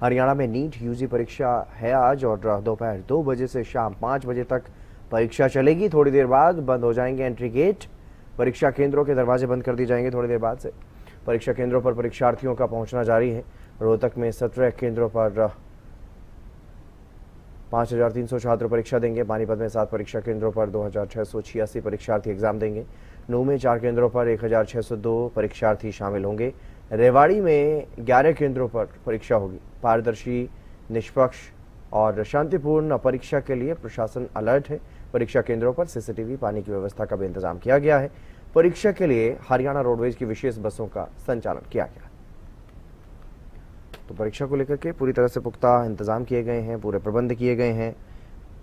हरियाणा में NEET UG परीक्षा है आज और दोपहर 2 बजे से शाम 5 बजे तक परीक्षा चलेगी। थोड़ी देर बाद बंद हो जाएंगे एंट्री गेट। परीक्षा केंद्रों के दरवाजे बंद कर दिए जाएंगे थोड़ी देर बाद से। परीक्षा केंद्रों पर परीक्षार्थियों का पहुंचना जारी है। रोहतक में 17 केंद्रों पर 5300 छात्र परीक्षा देंगे। पानीपत में 7 परीक्षा केंद्रों पर 2686 परीक्षार्थी एग्जाम देंगे। नूंह में 4 केंद्रों पर 1602 परीक्षार्थी शामिल होंगे। रेवाड़ी में 11 केंद्रों पर परीक्षा होगी। पारदर्शी, निष्पक्ष और शांतिपूर्ण परीक्षा के लिए प्रशासन अलर्ट है। परीक्षा केंद्रों पर सीसीटीवी, पानी की व्यवस्था का भी इंतजाम किया गया है। परीक्षा के लिए हरियाणा रोडवेज की विशेष बसों का संचालन किया गया। तो परीक्षा को लेकर के पूरी तरह से पुख्ता इंतजाम किए गए हैं, पूरे प्रबंध किए गए हैं।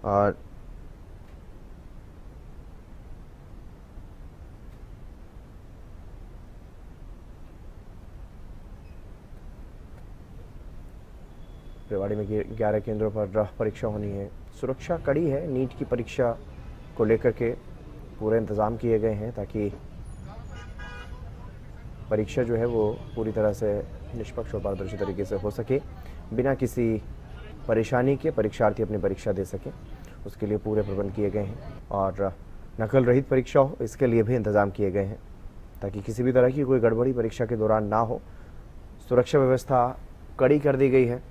और रेवाड़ी में 11 केंद्रों पर परीक्षा होनी है। सुरक्षा कड़ी है। नीट की परीक्षा को लेकर के पूरे इंतजाम किए गए हैं ताकि परीक्षा जो है वो पूरी तरह से निष्पक्ष और पारदर्शी तरीके से हो सके, बिना किसी परेशानी के परीक्षार्थी अपनी परीक्षा दे सकें। उसके लिए पूरे प्रबंध किए गए हैं और नकल रहित परीक्षा हो इसके लिए भी इंतजाम किए गए हैं ताकि किसी भी तरह की कोई गड़बड़ी परीक्षा के दौरान ना हो। सुरक्षा व्यवस्था कड़ी कर दी गई है।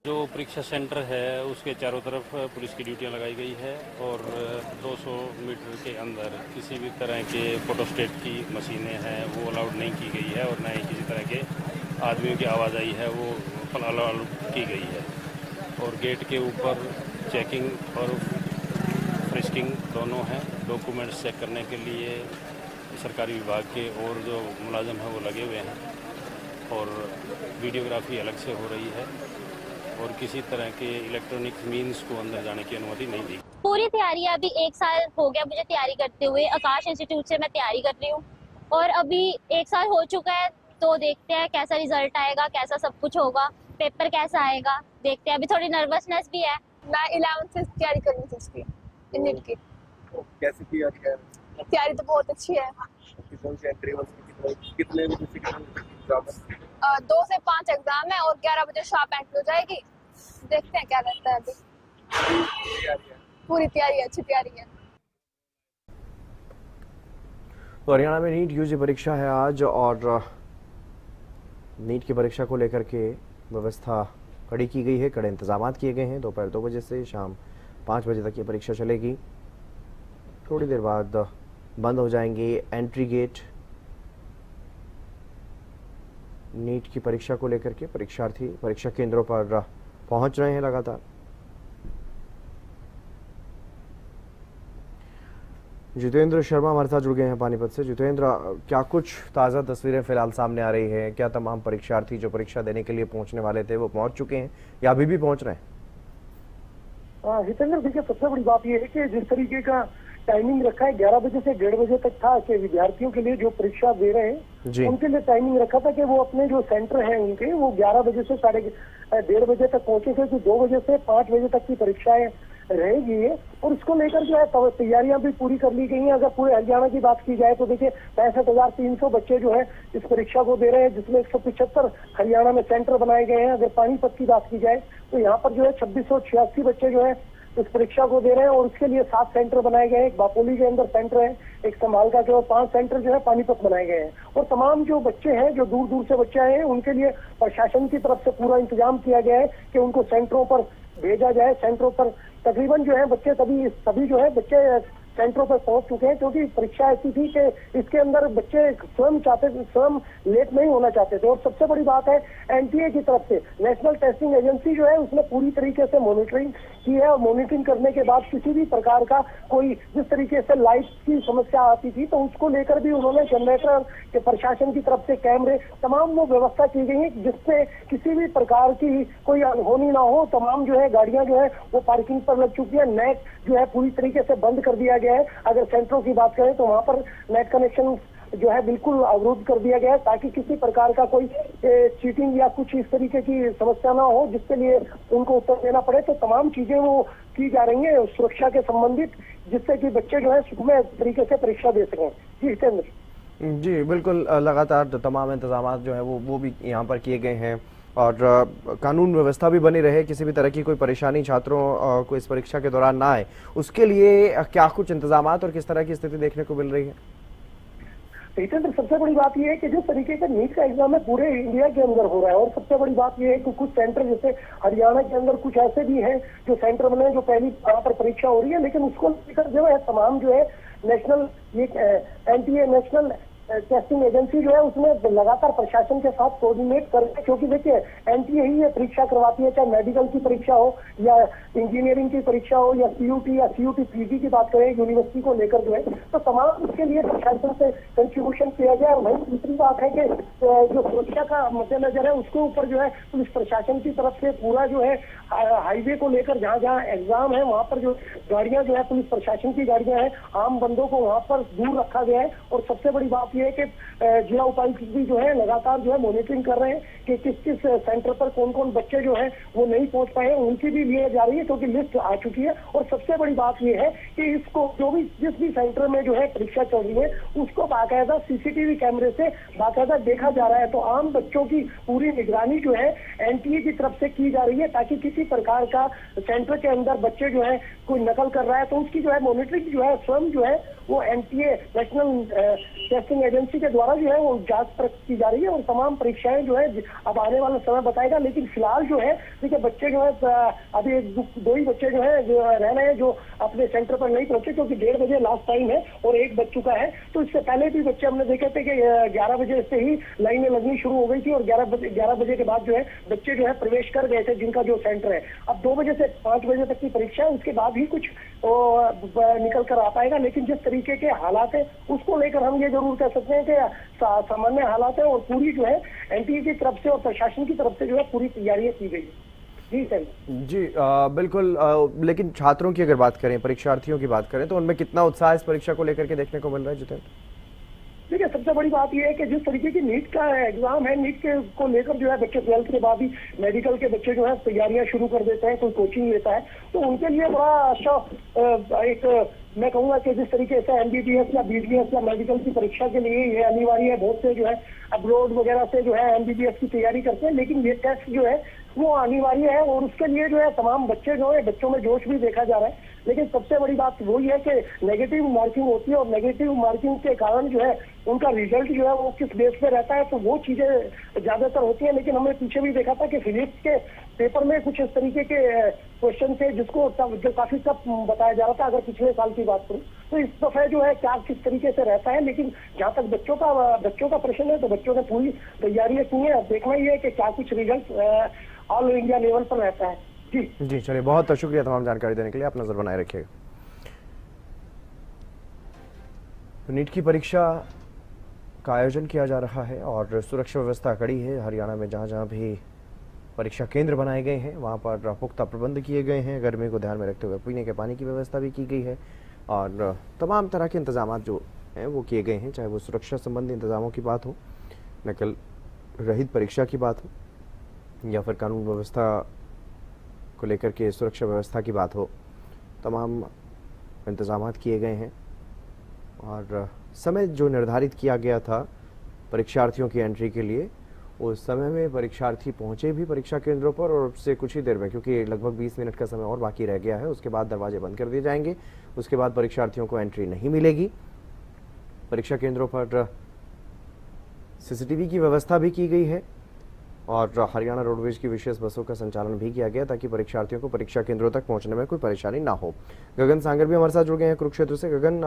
जो परीक्षा सेंटर है उसके चारों तरफ पुलिस की ड्यूटियां लगाई गई है और 200 मीटर के अंदर किसी भी तरह के फोटोस्टेट की मशीनें हैं वो अलाउड नहीं की गई है और न ही किसी तरह के आदमियों की आवाजाही है वो अलाउड की गई है। और गेट के ऊपर चेकिंग और फ्रिस्किंग दोनों हैं। डॉक्यूमेंट्स चेक करने के लिए सरकारी विभाग के और जो मुलाजिम हैं वो लगे हुए हैं और वीडियोग्राफी अलग से हो रही है और किसी तरह के इलेक्ट्रॉनिक मीन्स को अंदर जाने की अनुमति नहीं दी। पूरी तैयारी अभी 1 साल हो गया मुझे तैयारी करते हुए। आकाश इंस्टीट्यूट से मैं तैयारी कर रही हूँ और अभी 1 साल हो चुका है। तो देखते हैं कैसा रिजल्ट आएगा, कैसा सब कुछ होगा, पेपर कैसा आएगा, देखते हैं। अभी थोड़ी नर्वसनेस भी है। मैं 11th से तैयारी कर रही थी इसकी, नीट की। कैसी तैयारी है? तैयारी तो बहुत अच्छी है। कितने बजे से एग्जाम है? 2 से 5 एग्जाम है और 11 बजे शार्प एंट्री हो जाएगी। देखते हैं क्या रहता है। अभी पूरी तैयारी है, अच्छी तैयारी है। तो हरियाणा में नीट यूजी परीक्षा है आज और नीट की परीक्षा को लेकर के व्यवस्था कड़ी की गई है। कड़े इंतजाम किए गए हैं। दोपहर 2 बजे से शाम 5 बजे तक ये परीक्षा चलेगी। थोड़ी देर बाद बंद हो जाएंगे एंट्री गेट। नीट की परीक्षा को लेकर के परीक्षार्थी परीक्षा केंद्रों पर पहुंच रहे हैं लगातार। जितेंद्र शर्मा हमारे साथ जुड़ गए हैं पानीपत से। जितेंद्र, क्या कुछ ताज़ा तस्वीरें फिलहाल सामने आ रही है? क्या तमाम परीक्षार्थी जो परीक्षा देने के लिए पहुंचने वाले थे वो पहुंच चुके हैं या अभी भी पहुंच रहे हैं? जितेंद्र, देखिए सबसे बड़ी बात यह है कि जिस तरीके का टाइमिंग रखा है 11 बजे से 1:30 बजे तक था कि विद्यार्थियों के लिए जो परीक्षा दे रहे हैं उनके लिए टाइमिंग रखा था कि वो अपने जो सेंटर है उनके वो 11 बजे से 1:30 बजे तक पहुंचे थे। तो 2 बजे से 5 बजे तक की परीक्षाएं रहेगी और इसको लेकर जो है तैयारियां भी पूरी कर ली गई हैं। अगर पूरे हरियाणा की बात की जाए तो देखिए 65,300 बच्चे जो है इस परीक्षा को दे रहे हैं, जिसमें 175 हरियाणा में सेंटर बनाए गए हैं। अगर पानीपत की बात की जाए तो यहाँ पर जो है 2686 बच्चे जो है इस परीक्षा को दे रहे हैं और उसके लिए 7 सेंटर बनाए गए हैं। एक बापोली के अंदर सेंटर है, एक संभालका के और 5 सेंटर जो है पानीपत बनाए गए हैं। और तमाम जो बच्चे हैं जो दूर दूर से बच्चे आए हैं उनके लिए प्रशासन की तरफ से पूरा इंतजाम किया गया है कि उनको सेंटरों पर भेजा जाए। सेंटरों पर तकरीबन जो है बच्चे सभी जो है बच्चे सेंटरों पर पहुंच चुके हैं, क्योंकि परीक्षा ऐसी थी कि इसके अंदर बच्चे स्वयं लेट नहीं होना चाहते थे। और सबसे बड़ी बात है एनटीए की तरफ से नेशनल टेस्टिंग एजेंसी जो है उसने पूरी तरीके से मॉनिटरिंग की है और मॉनिटरिंग करने के बाद किसी भी प्रकार का कोई जिस तरीके से लाइट की समस्या आती थी तो उसको लेकर भी उन्होंने जनरेटर के प्रशासन की तरफ से कैमरे तमाम वो व्यवस्था की गई है जिससे किसी भी प्रकार की कोई अनहोनी ना हो। तमाम जो है गाड़ियां जो है वो पार्किंग पर लग चुकी है। नेट जो है पूरी तरीके से बंद कर दिया गया है। अगर सेंटरों की बात करें तो वहां पर नेट कनेक्शन जो है बिल्कुल अवरुद्ध कर दिया गया है ताकि किसी प्रकार का कोई चीटिंग या कुछ इस तरीके की समस्या ना हो जिसके लिए उनको उत्तर देना पड़े। तो तमाम चीजें वो की जा रही है सुरक्षा के संबंधित, जिससे कि बच्चे जो है सुखमय तरीके से परीक्षा दे सकें। जी जितेंद्र। जी, बिल्कुल लगातार तो तमाम इंतज़ामात जो हैं वो भी यहाँ पर किए गए हैं और कानून व्यवस्था भी बनी रहे, किसी भी तरह की कोई परेशानी छात्रों को इस परीक्षा के दौरान ना आए, उसके लिए क्या कुछ इंतज़ामात और किस तरह की स्थिति देखने को मिल रही है? जितेंद्र, सबसे बड़ी बात यह है कि जिस तरीके का नीट का एग्जाम है पूरे इंडिया के अंदर हो रहा है, और सबसे बड़ी बात यह है कि कुछ सेंटर जैसे हरियाणा के अंदर कुछ ऐसे भी हैं जो सेंटर बने हैं जो पहली वहां पर परीक्षा हो रही है, लेकिन उसको लेकर जो है तमाम जो है नेशनल ये एनटीए नेशनल टेस्टिंग एजेंसी जो है उसमें लगातार प्रशासन के साथ कोऑर्डिनेट कर रहे हैं, क्योंकि देखिए एनटीए ही ये परीक्षा करवाती है, चाहे मेडिकल की परीक्षा हो या इंजीनियरिंग की परीक्षा हो या सीयूटी या सीयूटी पीजी की बात करें यूनिवर्सिटी को लेकर जो है, तो तमाम इसके लिए प्रशासन से कंट्रीब्यूशन किया गया। और वही दूसरी बात है कि जो सुरक्षा का मद्देनजर है उसके ऊपर जो है पुलिस प्रशासन की तरफ से पूरा जो है हाईवे को लेकर जहाँ जहाँ एग्जाम है वहाँ पर जो गाड़ियाँ जो है पुलिस प्रशासन की गाड़ियाँ हैं, आम बंदों को वहाँ पर दूर रखा गया है। और सबसे बड़ी बात यह है कि जिला उपायुक्त भी जो है लगातार जो है मॉनिटरिंग कर रहे हैं कि किस किस सेंटर पर कौन कौन बच्चे जो है वो नहीं पहुंच पाए, उनकी भी लिए जा रही है क्योंकि लिस्ट आ चुकी है। और सबसे बड़ी बात यह है कि इसको जो भी जिस भी सेंटर में जो है परीक्षा चल रही है उसको बाकायदा सीसीटीवी कैमरे से बाकायदा देखा जा रहा है। तो आम बच्चों की पूरी निगरानी जो है एनटीए की तरफ से की जा रही है, ताकि किसी प्रकार का सेंटर के अंदर बच्चे जो है कोई नकल कर रहा है तो उसकी जो है मॉनिटरिंग जो है स्वयं जो है वो एनटीए नेशनल टेस्टिंग एजेंसी के द्वारा जो है वो जांच परख की जा रही है। और तमाम परीक्षाएं जो है अब आने वाला समय बताएगा, लेकिन फिलहाल जो है देखिए बच्चे जो है अभी दो ही बच्चे जो है जो रह रहे हैं जो अपने सेंटर पर नहीं पहुंचे, क्योंकि 1:30 बजे लास्ट टाइम है और एक बज चुका है। तो इससे पहले भी बच्चे हमने देखे थे कि 11 बजे से ही लाइनें लगनी शुरू हो गई थी और 11 बजे के बाद जो है बच्चे जो है प्रवेश कर गए थे जिनका जो सेंटर है। अब 2 बजे से 5 बजे तक की परीक्षा है, उसके बाद ही कुछ निकल कर आ पाएगा। लेकिन जिस तरीके के हालात है उसको लेकर हम ये जरूर कह सकते हैं कि सामान्य हालात है और पूरी जो है एनटीए की तरफ से और प्रशासन की तरफ से जो है पूरी तैयारियां की गई है। जी सर जी बिल्कुल लेकिन छात्रों की अगर बात करें, परीक्षार्थियों की बात करें तो उनमें कितना उत्साह इस परीक्षा को लेकर के देखने को मिल रहा है जितेंद्र? देखिए सबसे बड़ी बात यह है कि जिस तरीके की नीट का एग्जाम है, नीट के को लेकर जो है बच्चे 12th के बाद ही मेडिकल के बच्चे जो है तैयारियां शुरू कर देते हैं, कोई कोचिंग लेता है, तो उनके लिए बड़ा अच्छा एक मैं कहूँगा कि जिस तरीके से एमबीबीएस या बीडीएस या मेडिकल की परीक्षा के लिए ये अनिवार्य है, बहुत से जो है अब्रॉड वगैरह से जो है एमबीबीएस की तैयारी करते हैं, लेकिन ये टेस्ट जो है वो अनिवार्य है और उसके लिए जो है तमाम बच्चे जो है बच्चों में जोश भी देखा जा रहा है। लेकिन सबसे बड़ी बात वही है कि नेगेटिव मार्किंग होती है और नेगेटिव मार्किंग के कारण जो है उनका रिजल्ट जो है वो किस बेस पे रहता है, तो वो चीजें ज्यादातर होती है। लेकिन हमने पीछे भी देखा था कि फिजिक्स के पेपर में कुछ इस तरीके के क्वेश्चन थे जिसको जो काफी टफ बताया जा रहा था अगर पिछले साल की बात करूं, तो इस दफे जो है क्या किस तरीके से रहता है। लेकिन जहाँ तक बच्चों का प्रश्न है तो बच्चों ने पूरी तैयारियां की है, देखना ही है कि क्या कुछ रिजल्ट ऑल इंडिया लेवल पर रहता है। जी चलिए, बहुत शुक्रिया तमाम जानकारी देने के लिए, आप नजर बनाए रखिएगा। तो नीट की परीक्षा का आयोजन किया जा रहा है और सुरक्षा व्यवस्था कड़ी है। हरियाणा में जहां जहां भी परीक्षा केंद्र बनाए गए हैं वहां पर पुख्ता प्रबंध किए गए हैं। गर्मी को ध्यान में रखते हुए पीने के पानी की व्यवस्था भी की गई है और तमाम तरह के इंतजाम जो हैं वो किए गए हैं, चाहे वो सुरक्षा संबंधी इंतजामों की बात हो, नकल रहित परीक्षा की बात हो या फिर कानून व्यवस्था को लेकर के सुरक्षा व्यवस्था की बात हो, तमाम इंतजाम किए गए हैं। और समय जो निर्धारित किया गया था परीक्षार्थियों की एंट्री के लिए, उस समय में परीक्षार्थी पहुंचे भी परीक्षा केंद्रों पर और उससे कुछ ही देर में, क्योंकि लगभग 20 मिनट का समय और बाकी रह गया है, उसके बाद दरवाजे बंद कर दिए जाएंगे। उसके बाद परीक्षार्थियों को एंट्री नहीं मिलेगी। परीक्षा केंद्रों पर सीसीटीवी की व्यवस्था भी की गई है और हरियाणा रोडवेज की विशेष बसों का संचालन भी किया गया ताकि परीक्षार्थियों को परीक्षा केंद्रों तक पहुंचने में कोई परेशानी ना हो। गगन सांगर भी हमारे साथ जुड़ गए हैं कुरुक्षेत्र से। गगन,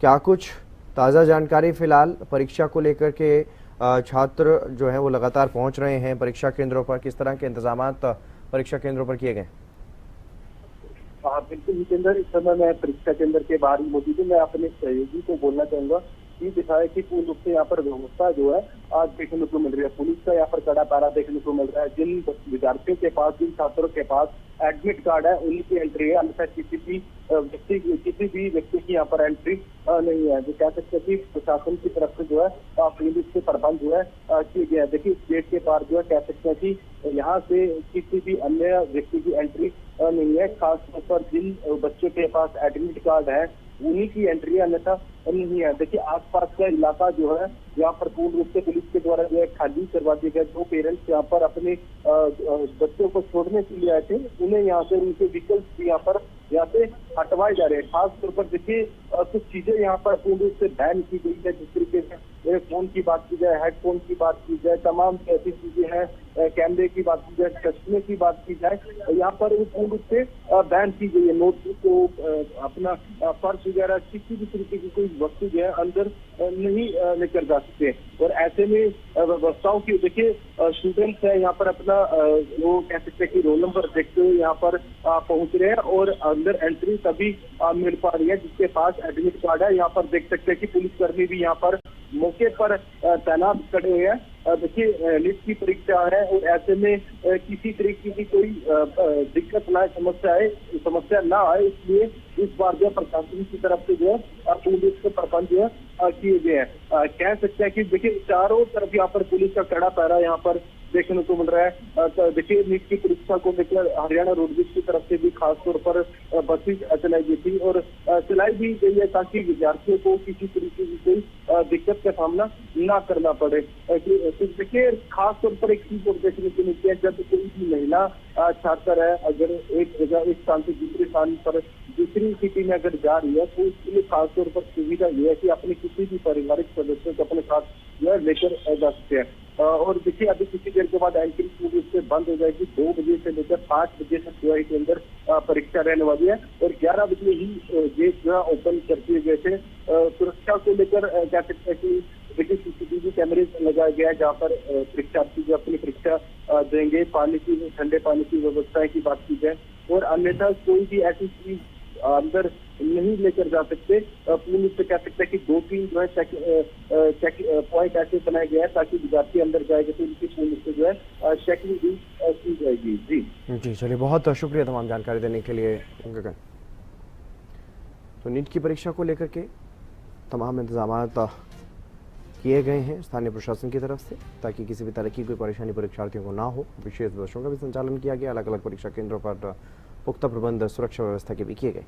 क्या कुछ ताज़ा जानकारी फिलहाल परीक्षा को लेकर के छात्र जो हैं वो लगातार पहुंच रहे हैं परीक्षा केंद्रों पर, किस तरह के इंतजाम परीक्षा केंद्रों पर किए गए? बिल्कुल जितेंद्र, इस समय मैं परीक्षा केंद्र के बाहर ही मौजूद हूँ। मैं अपने सहयोगी को बोलना चाहूंगा कि दिखाया कि पूर्ण रूप से यहाँ पर व्यवस्था जो है आज देखने को मिल रही है। पुलिस का यहाँ पर कड़ा पैरा देखने को मिल रहा है। जिन विद्यार्थियों के पास, जिन छात्रों के पास एडमिट कार्ड है उन्हीं की एंट्री है, अन्यथा किसी भी व्यक्ति की यहाँ पर एंट्री नहीं है। जो कह सकते हैं कि प्रशासन की तरफ से जो है पूरी रूप से प्रबंध जो है किए गए हैं। देखिए इस गेट के पार जो है कह सकते हैं कि यहाँ से किसी भी अन्य व्यक्ति की एंट्री नहीं है। खासतौर पर जिन बच्चों के पास एडमिट कार्ड है उन्हीं की एंट्री अन्यथा नहीं है। देखिए आसपास का इलाका जो है यहाँ पर पूर्ण रूप से पुलिस के द्वारा जो है खाली करवा दिया गया। जो पेरेंट्स यहाँ पर अपने बच्चों को छोड़ने के लिए आए थे उन्हें यहाँ से उनके व्हीकल्स भी यहाँ से हटवाए जा रहे हैं। खास तौर पर देखिए कुछ चीजें यहाँ पर पूर्ण रूप से बैन की गई है। जिस तरीके से फोन की बात की जाए, हेडफोन की बात की जाए, तमाम ऐसी चीजें हैं, कैमरे की बात की जाए, चश्मे की बात की जाए, यहाँ पर पूर्ण रूप से बैन की गई है। नोटबुक को अपना पर्स वगैरह किसी भी तरीके की कोई वस्तु जो है अंदर नहीं लेकर जा सकते। और ऐसे में व्यवस्थाओं की देखिए स्टूडेंट्स है यहाँ पर अपना वो कह सकते हैं कि रोल नंबर देखते हुए यहाँ पर पहुंच रहे हैं और अंदर एंट्री तभी मिल पा रही है जिसके पास एडमिट कार्ड है। यहाँ पर देख सकते हैं कि पुलिसकर्मी भी यहाँ पर मौके पर तैनात खड़े हुए हैं। देखिए नीट की परीक्षा है और ऐसे में किसी तरीके की कोई दिक्कत ना समस्या ना आए, इसलिए इस बार जो प्रशासन की तरफ से जो है पुलिस के प्रबंध जो है किए गए हैं। कह सकते हैं कि देखिए चारों तरफ यहाँ पर पुलिस का कड़ा पहरा यहाँ पर देखने को मिल रहा है। तो देखिए नीट की परीक्षा को लेकर हरियाणा रोडवेज की तरफ से भी खास तौर पर बसेज चलाई गई थी और चलाई भी गई है ताकि विद्यार्थियों को किसी तरीके की कोई दिक्कत का सामना ना करना पड़े। तो देखिए खास तौर पर एक चीज और देखने को मिलती है, जब कोई भी महिला छात्र है अगर एक जगह एक स्थान से दूसरे स्थान पर दूसरी सिटी में अगर जा रही है तो उसके लिए खास तौर पर सुविधा ये है कि अपने किसी भी पारिवारिक सदस्य को अपने साथ जो है लेकर जा सकते हैं। और देखिए अभी कुछ देर के बाद एंट्री पूरी से बंद हो जाएगी। 2 बजे से लेकर 5 बजे तक जो है के अंदर परीक्षा रहने वाली है और 11 बजे ही गेट जो है ओपन कर दिए गए थे। सुरक्षा को लेकर कह सकते हैं कि देखिए CCTV कैमरे लगाया गया है जहाँ पर परीक्षार्थी जो अपनी परीक्षा देंगे। पानी की ठंडे पानी की व्यवस्था की बात की जाए और अन्यथा कोई भी ऐसी चीज अंदर नहीं लेकर जा सकते। पुलिस से कह सकते हैं कि 2-3 जो है चेक पॉइंट ऐसे बनाए गए हैं ताकि विद्यार्थी अंदर जाएगा तो उनकी पुलिस से जो है चेकिंग भी की जाएगी। जी चलिए, बहुत शुक्रिया तमाम जानकारी देने के लिए गगन। तो नीट की परीक्षा को लेकर के तमाम इंतजाम किए गए हैं स्थानीय प्रशासन की तरफ से ताकि किसी भी तरह की कोई परेशानी परीक्षार्थियों को ना हो। विशेष बसों का भी संचालन किया गया। अलग अलग परीक्षा केंद्रों पर पुख्ता प्रबंध सुरक्षा व्यवस्था के भी किए गए।